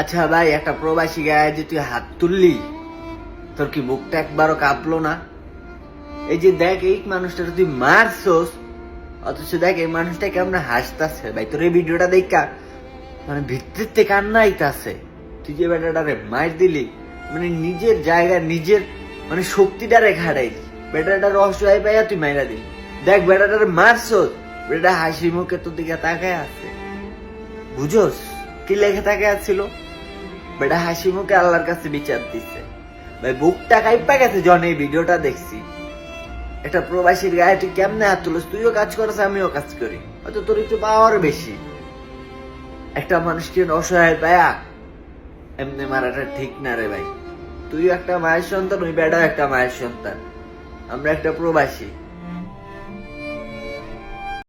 আচ্ছা ভাই, একটা প্রবাসী গায়ে যে তুই হাত তুললি, তোর কি বুকটা একবারও কাঁপলো না? এই যে দেখ, এই মানুষটা তুই মারছস, অথচ দেখ এই মানুষটা কেমন হাসতাছে। ভাই তোর এই ভিডিওটা দেখা মানে ভিত্তির থেকে কান্না আইতাছে। তুই যে বেটাটারে মার দিলি, মানে নিজের জায়গা নিজের মানে শক্তিটারে খাড়াইলি, বেটাটার অসহায় পাইয়া তুই মাইরা দিলি। দেখ বেটাটারে মারছস, বেটা হাসি মুখে তোর দিকে তাকায় আছে, বুঝোস কি লেখে তাকায় আছিল? বেটা হাসি মুখে আল্লাহর কাছে বিচার দিচ্ছে। ভাই বুকটা কাইপা গেছে জন এই ভিডিওটা দেখছি। একটা প্রবাসীর গায়ে তুই কেমনে হাত তুলস? তুইও কাজ করছ, আমিও কাজ করি, হয়তো তোর একটু পাওয়ার বেশি। একটা মানুষকে অসহায় পায়া এমনি মারাটা ঠিক না রে ভাই। তুইও একটা মায়ের সন্তান, ওই বেটাও একটা মায়ের সন্তান, আমরা একটা প্রবাসী।